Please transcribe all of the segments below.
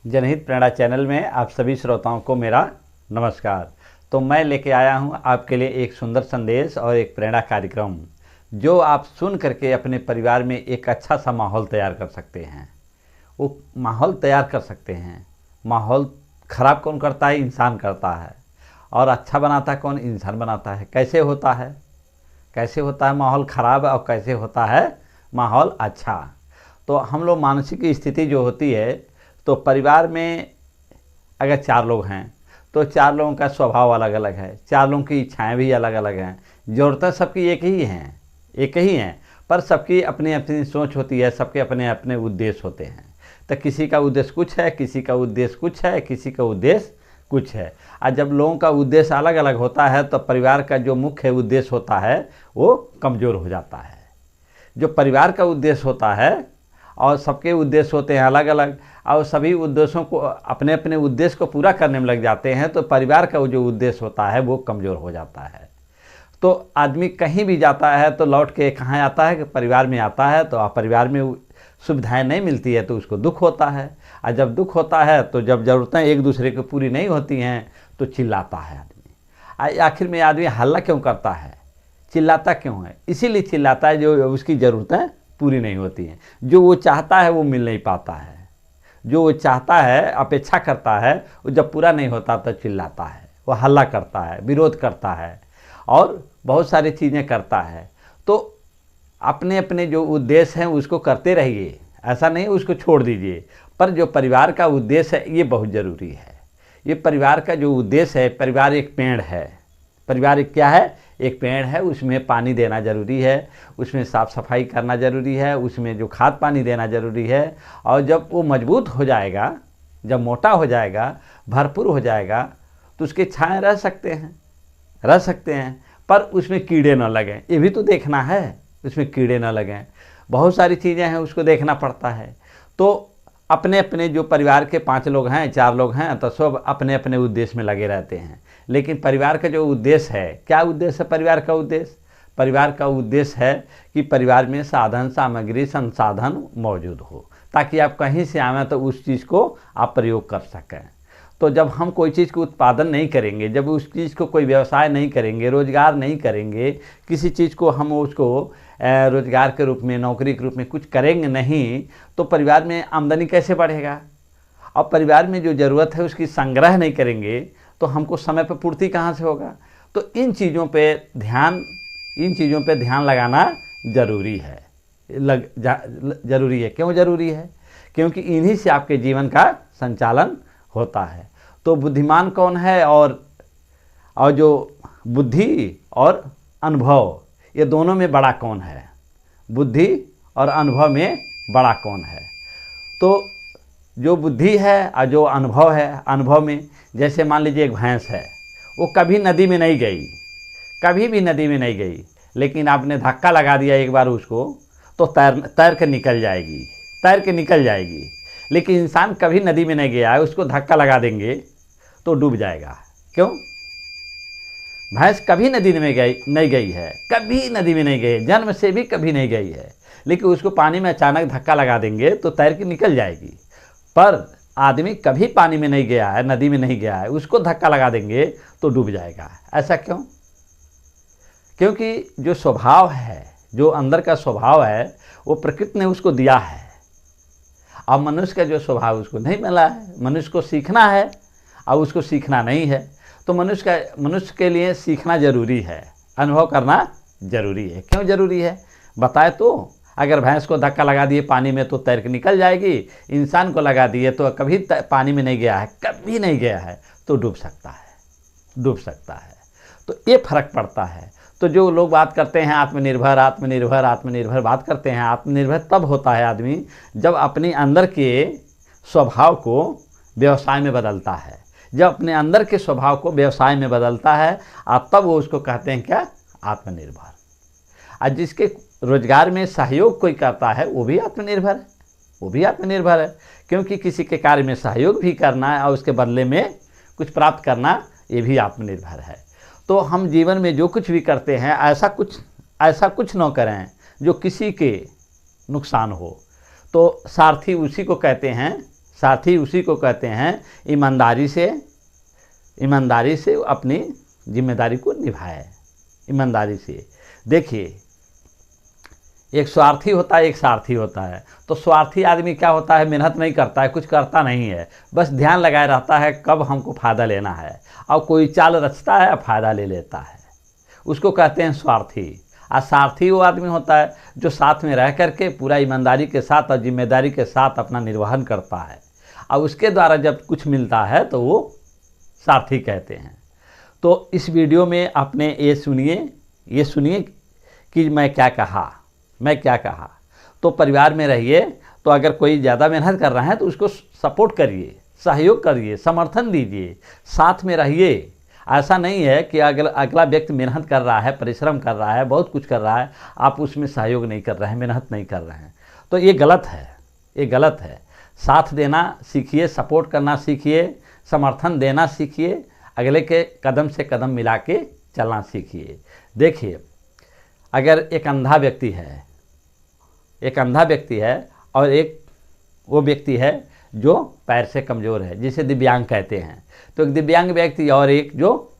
जनहित प्रेरणा चैनल में आप सभी श्रोताओं को मेरा नमस्कार। तो मैं लेके आया हूं आपके लिए एक सुंदर संदेश और एक प्रेरणा कार्यक्रम जो आप सुन करके अपने परिवार में एक अच्छा सा माहौल तैयार कर सकते हैं। वो माहौल तैयार कर सकते हैं। माहौल ख़राब कौन करता है? इंसान करता है। और अच्छा बनाता है कौन? इंसान बनाता है। कैसे होता है? कैसे होता है माहौल ख़राब और कैसे होता है माहौल अच्छा? तो हम लोग मानसिक स्थिति जो होती है, तो परिवार में अगर 4 लोग हैं तो 4 लोगों का स्वभाव अलग अलग है, 4 लोगों की इच्छाएं भी अलग अलग हैं। ज़रूरतें सबकी एक ही हैं, पर सबकी अपनी अपनी सोच होती है, सबके अपने अपने उद्देश्य होते हैं। तो किसी का उद्देश्य कुछ है, किसी का उद्देश्य कुछ है, किसी का उद्देश्य कुछ है। और जब लोगों का उद्देश्य अलग अलग होता है तो परिवार का जो मुख्य उद्देश्य होता है वो कमज़ोर हो जाता है। जो परिवार का उद्देश्य होता है और सबके उद्देश्य होते हैं अलग अलग, और सभी उद्देश्यों को अपने अपने उद्देश्य को पूरा करने में लग जाते हैं, तो परिवार का जो उद्देश्य होता है वो कमज़ोर हो जाता है। तो आदमी कहीं भी जाता है तो लौट के कहाँ आता है कि परिवार में आता है। तो परिवार में सुविधाएं नहीं मिलती है तो उसको दुख होता है। और जब दुख होता है तो जब ज़रूरतें एक दूसरे की पूरी नहीं होती हैं तो चिल्लाता है आदमी। आखिर में आदमी हल्ला क्यों करता है? चिल्लाता क्यों है? इसीलिए चिल्लाता है जो उसकी ज़रूरतें पूरी नहीं होती हैं। जो वो चाहता है वो मिल नहीं पाता है। जो वो चाहता है, अपेक्षा करता है, वो जब पूरा नहीं होता तो चिल्लाता है, वो हल्ला करता है, विरोध करता है और बहुत सारी चीज़ें करता है। तो अपने अपने जो उद्देश्य हैं उसको करते रहिए, ऐसा नहीं उसको छोड़ दीजिए। पर जो परिवार का उद्देश्य है ये बहुत ज़रूरी है। ये परिवार का जो उद्देश्य है, परिवार एक पेड़ है। परिवार एक क्या है? एक पेड़ है। उसमें पानी देना ज़रूरी है, उसमें साफ़ सफाई करना ज़रूरी है, उसमें जो खाद पानी देना ज़रूरी है। और जब वो मजबूत हो जाएगा, जब मोटा हो जाएगा, भरपूर हो जाएगा, तो उसके छाए रह सकते हैं, पर उसमें कीड़े न लगें, ये भी तो देखना है। उसमें कीड़े न लगें, बहुत सारी चीज़ें हैं, उसको देखना पड़ता है। तो अपने अपने जो परिवार के 5 लोग हैं, 4 लोग हैं, तो सब अपने अपने उद्देश्य में लगे रहते हैं। लेकिन परिवार का जो उद्देश्य है, क्या उद्देश्य है परिवार का उद्देश्य? परिवार का उद्देश्य है कि परिवार में साधन सामग्री संसाधन मौजूद हो, ताकि आप कहीं से आवें तो उस चीज़ को आप प्रयोग कर सकें। तो जब हम कोई चीज़ को उत्पादन नहीं करेंगे, जब उस चीज़ को कोई व्यवसाय नहीं करेंगे, रोजगार नहीं करेंगे, किसी चीज़ को हम उसको रोजगार के रूप में, नौकरी के रूप में कुछ करेंगे नहीं, तो परिवार में आमदनी कैसे बढ़ेगा? और परिवार में जो ज़रूरत है उसकी संग्रह नहीं करेंगे तो हमको समय पर पूर्ति कहाँ से होगा? तो इन चीज़ों पे ध्यान लगाना ज़रूरी है। ज़रूरी है। क्यों ज़रूरी है? क्योंकि इन्हीं से आपके जीवन का संचालन होता है। तो बुद्धिमान कौन है? और जो बुद्धि और अनुभव, ये दोनों में बड़ा कौन है? बुद्धि और अनुभव में बड़ा कौन है? तो जो बुद्धि है और जो अनुभव है, अनुभव में जैसे मान लीजिए एक भैंस है, वो कभी नदी में नहीं गई, कभी भी नदी में नहीं गई, लेकिन आपने धक्का लगा दिया एक बार उसको तो तैर के निकल जाएगी। लेकिन इंसान कभी नदी में नहीं गया है, उसको धक्का लगा देंगे तो डूब जाएगा। क्यों? भैंस कभी नदी में नहीं गई है, कभी नदी में नहीं गई, जन्म से भी कभी नहीं गई है, लेकिन उसको पानी में अचानक धक्का लगा देंगे तो तैर के निकल जाएगी। पर आदमी कभी पानी में नहीं गया है, नदी में नहीं गया है, उसको धक्का लगा देंगे तो डूब जाएगा। ऐसा क्यों? क्योंकि जो स्वभाव है, जो अंदर का स्वभाव है, वो प्रकृति ने उसको दिया है। अब मनुष्य का जो स्वभाव उसको नहीं मिला है। मनुष्य को सीखना है और उसको सीखना नहीं है। तो मनुष्य के लिए सीखना ज़रूरी है, अनुभव करना ज़रूरी है। क्यों ज़रूरी है बताए तो? अगर भैंस को धक्का लगा दिए पानी में तो तैर के निकल जाएगी, इंसान को लगा दिए तो कभी पानी में नहीं गया है, कभी नहीं गया है, तो डूब सकता है। तो ये फर्क पड़ता है। तो जो लोग बात करते हैं आत्मनिर्भर बात करते हैं, आत्मनिर्भर तब होता है आदमी जब अपने अंदर के स्वभाव को व्यवसाय में बदलता है। जब अपने अंदर के स्वभाव को व्यवसाय में बदलता है तब वो उसको कहते हैं क्या? आत्मनिर्भर। और जिसके रोजगार में सहयोग कोई करता है वो भी आत्मनिर्भर है। क्योंकि किसी के कार्य में सहयोग भी करना है और उसके बदले में कुछ प्राप्त करना, ये भी आत्मनिर्भर है। तो हम जीवन में जो कुछ भी करते हैं ऐसा कुछ न करें जो किसी के नुकसान हो। तो सारथी उसी को कहते हैं साथी उसी को कहते हैं ईमानदारी से अपनी जिम्मेदारी को निभाए, ईमानदारी से। देखिए, एक स्वार्थी होता है, एक सारथी होता है। तो स्वार्थी आदमी क्या होता है, मेहनत नहीं करता है, कुछ करता नहीं है, बस ध्यान लगाए रहता है कब हमको फ़ायदा लेना है, और कोई चाल रचता है और फ़ायदा ले लेता है, उसको कहते हैं स्वार्थी। और सारथी वो आदमी होता है जो साथ में रह करके पूरा ईमानदारी के साथ और जिम्मेदारी के साथ अपना निर्वहन करता है, और उसके द्वारा जब कुछ मिलता है तो वो सारथी कहते हैं। तो इस वीडियो में आपने ये सुनिए कि मैं क्या कहा। तो परिवार में रहिए, तो अगर कोई ज़्यादा मेहनत कर रहा है तो उसको सपोर्ट करिए, सहयोग करिए, समर्थन दीजिए, साथ में रहिए। ऐसा नहीं है कि अगला व्यक्ति मेहनत कर रहा है, परिश्रम कर रहा है, बहुत कुछ कर रहा है, आप उसमें सहयोग नहीं कर रहे हैं, मेहनत नहीं कर रहे हैं, तो ये गलत है। साथ देना सीखिए, सपोर्ट करना सीखिए, समर्थन देना सीखिए, अगले के कदम से कदम मिला के चलना सीखिए। देखिए, अगर एक अंधा व्यक्ति है और एक वो व्यक्ति है जो पैर से कमज़ोर है, जिसे दिव्यांग कहते हैं, तो एक दिव्यांग व्यक्ति और एक जो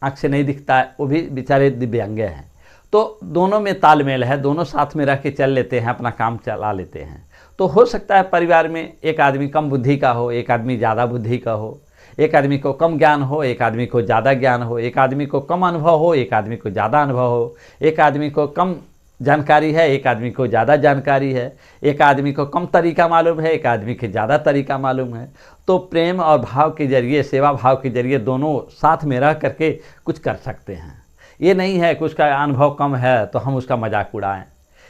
आँख से नहीं दिखता है, वो भी बेचारे दिव्यांग हैं, तो दोनों में तालमेल है, दोनों साथ में रह के चल लेते हैं, अपना काम चला लेते हैं। तो हो सकता है परिवार में एक आदमी कम बुद्धि का हो, एक आदमी ज़्यादा बुद्धि का हो, एक आदमी को कम ज्ञान हो, एक आदमी को ज़्यादा ज्ञान हो, एक आदमी को कम अनुभव हो, एक आदमी को ज़्यादा अनुभव हो, एक आदमी को कम जानकारी है, एक आदमी को ज़्यादा जानकारी है, एक आदमी को कम तरीका मालूम है, एक आदमी को ज़्यादा तरीका मालूम है। तो प्रेम और भाव के जरिए, सेवा भाव के जरिए दोनों साथ में रह करके कुछ कर सकते हैं। ये नहीं है कि उसका अनुभव कम है तो हम उसका मजाक उड़ाएं,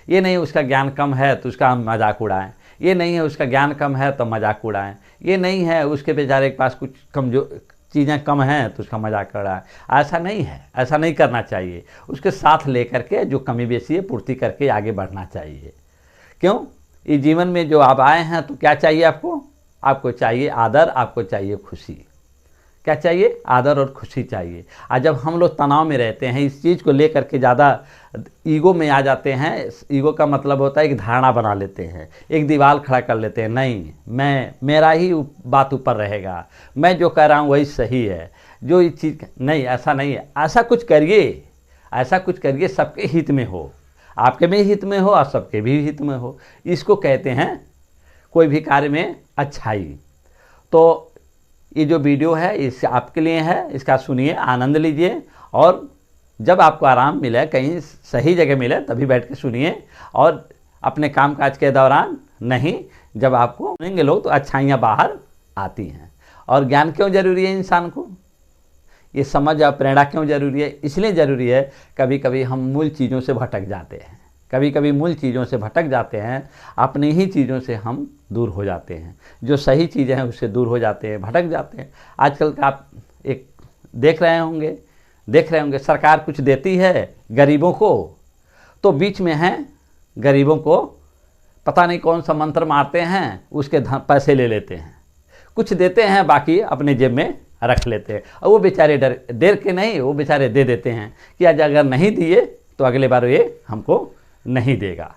ये नहीं उसका ज्ञान कम है तो उसका हम मजाक उड़ाएं, ये नहीं है उसका ज्ञान कम है तो मजाक उड़ाएं, ये नहीं है उसके बेचारे के पास कुछ कमजोर चीज़ें कम हैं तो उसका मजाक उड़ाएं। ऐसा नहीं है, ऐसा नहीं करना चाहिए। उसके साथ लेकर के जो कमी बेसी है पूर्ति करके आगे बढ़ना चाहिए। क्यों, इस जीवन में जो आप आए हैं तो क्या चाहिए आपको चाहिए आदर, आपको चाहिए खुशी। क्या चाहिए, आदर और खुशी चाहिए। और जब हम लोग तनाव में रहते हैं, इस चीज़ को लेकर के ज़्यादा ईगो में आ जाते हैं, ईगो का मतलब होता है एक धारणा बना लेते हैं, एक दीवार खड़ा कर लेते हैं, नहीं मेरा ही बात ऊपर रहेगा, मैं जो कह रहा हूँ वही सही है, जो इस चीज़ नहीं, ऐसा नहीं है। ऐसा कुछ करिए सबके हित में हो, आपके भी हित में हो और सबके भी हित में हो। इसको कहते हैं कोई भी कार्य में अच्छाई। तो ये जो वीडियो है इस आपके लिए है, इसका सुनिए, आनंद लीजिए, और जब आपको आराम मिले, कहीं सही जगह मिले तभी बैठ के सुनिए, और अपने कामकाज के दौरान नहीं, जब आपको सुनेंगे लोग तो अच्छाइयाँ बाहर आती हैं। और ज्ञान क्यों जरूरी है इंसान को, ये समझ और प्रेरणा क्यों जरूरी है, इसलिए ज़रूरी है कभी कभी हम मूल चीज़ों से भटक जाते हैं, अपनी ही चीज़ों से हम दूर हो जाते हैं, जो सही चीज़ें हैं उससे दूर हो जाते हैं, भटक जाते हैं। आजकल का आप एक देख रहे होंगे सरकार कुछ देती है गरीबों को, तो बीच में हैं गरीबों को पता नहीं कौन सा मंत्र मारते हैं, उसके पैसे ले लेते हैं, कुछ देते हैं बाकी अपने जेब में रख लेते हैं, और वो बेचारे डर के नहीं, वो बेचारे दे देते हैं कि आज अगर नहीं दिए तो अगले बार ये हमको नहीं देगा।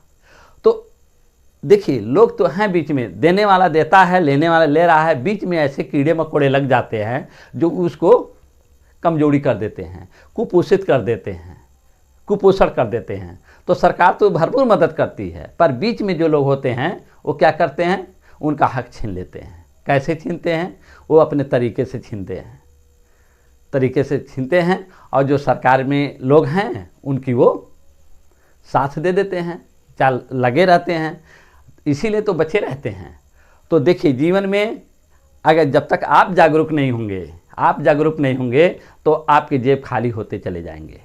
तो देखिए, लोग तो हैं बीच में, देने वाला देता है, लेने वाला ले रहा है, बीच में ऐसे कीड़े मकोड़े लग जाते हैं जो उसको कमजोरी कर देते हैं, कुपोषित कर देते हैं, कुपोषण कर देते हैं। तो सरकार तो भरपूर मदद करती है, पर बीच में जो लोग होते हैं वो क्या करते हैं, उनका हक छीन लेते हैं। कैसे छीनते हैं, वो अपने तरीके से छीनते हैं, और जो सरकार में लोग हैं उनकी वो साथ दे देते हैं, चाल लगे रहते हैं, इसीलिए तो बचे रहते हैं। तो देखिए, जीवन में अगर जब तक आप जागरूक नहीं होंगे तो आपकी जेब खाली होते चले जाएंगे,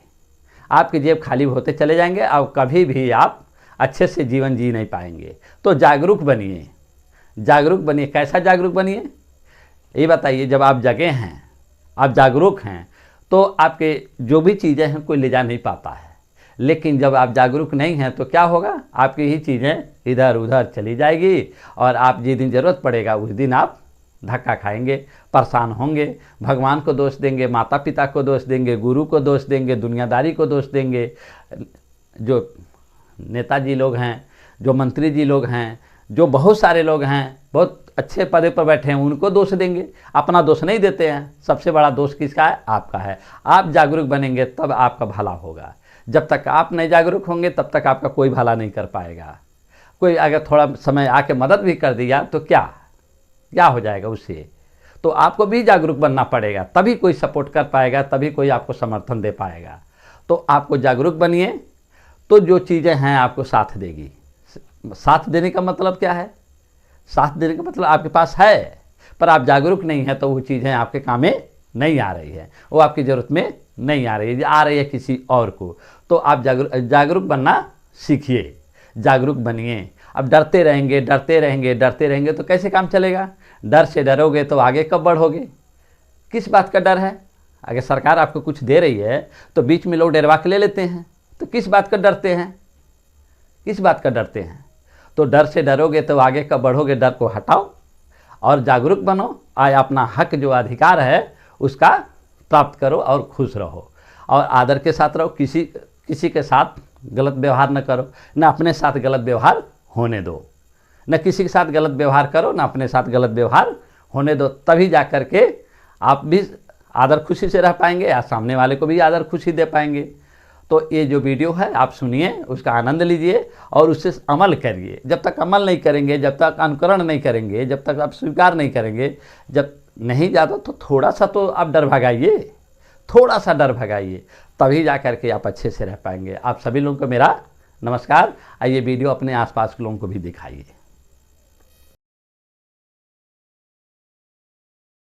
और कभी भी आप अच्छे से जीवन जी नहीं पाएंगे। तो जागरूक बनिए। कैसा जागरूक बनिए, ये बताइए। जब आप जगे हैं, आप जागरूक हैं, तो आपके जो भी चीज़ें हैं कोई ले जा नहीं पाता है। लेकिन जब आप जागरूक नहीं हैं तो क्या होगा, आपकी ही चीज़ें इधर उधर चली जाएगी, और आप जिस दिन ज़रूरत पड़ेगा उस दिन आप धक्का खाएंगे, परेशान होंगे, भगवान को दोष देंगे, माता पिता को दोष देंगे, गुरु को दोष देंगे, दुनियादारी को दोष देंगे, जो नेताजी लोग हैं, जो मंत्री जी लोग हैं, जो बहुत सारे लोग हैं, बहुत अच्छे पद पर बैठे हैं उनको दोष देंगे, अपना दोष नहीं देते हैं। सबसे बड़ा दोष किसका है? आपका है। आप जागरूक बनेंगे तब आपका भला होगा। जब तक आप नहीं जागरूक होंगे तब तक आपका कोई भला नहीं कर पाएगा। कोई अगर थोड़ा समय आके मदद भी कर दिया तो क्या हो जाएगा उससे? तो आपको भी जागरूक बनना पड़ेगा, तभी कोई सपोर्ट कर पाएगा, तभी कोई आपको समर्थन दे पाएगा। तो आपको जागरूक बनिए तो जो चीज़ें हैं आपको साथ देगी। साथ देने का मतलब क्या है? साथ देने का मतलब आपके पास है पर आप जागरूक नहीं हैं तो वो चीज़ें आपके काम में नहीं आ रही है, वो आपकी ज़रूरत में नहीं आ रही है, आ रही है किसी और को। तो आप जागरूक बनना सीखिए, जागरूक बनिए। अब डरते रहेंगे तो कैसे काम चलेगा? डर से डरोगे तो आगे कब बढ़ोगे? किस बात का डर है? अगर सरकार आपको कुछ दे रही है तो बीच में लोग डरवा के ले लेते हैं, तो किस बात का डरते हैं? किस बात का डरते हैं? तो डर से डरोगे तो आगे कब बढ़ोगे? डर को हटाओ और जागरूक बनो। आज अपना हक जो अधिकार है उसका प्राप्त करो और खुश रहो और आदर के साथ रहो। किसी के साथ गलत व्यवहार न करो, न अपने साथ गलत व्यवहार होने दो। न किसी के साथ गलत व्यवहार करो, न अपने साथ गलत व्यवहार होने दो। तभी जा कर के आप भी आदर खुशी से रह पाएंगे और सामने वाले को भी आदर खुशी दे पाएंगे। तो ये जो वीडियो है आप सुनिए, उसका आनंद लीजिए और उससे अमल करिए। जब तक अमल नहीं करेंगे, जब तक अनुकरण नहीं करेंगे, जब तक आप स्वीकार नहीं करेंगे, जब नहीं जाता तो थोड़ा सा तो आप डर भगाइए, थोड़ा सा डर भगाइए, तभी जा कर के आप अच्छे से रह पाएंगे। आप सभी लोगों को मेरा नमस्कार। आइए वीडियो अपने आसपास के लोगों को भी दिखाइए।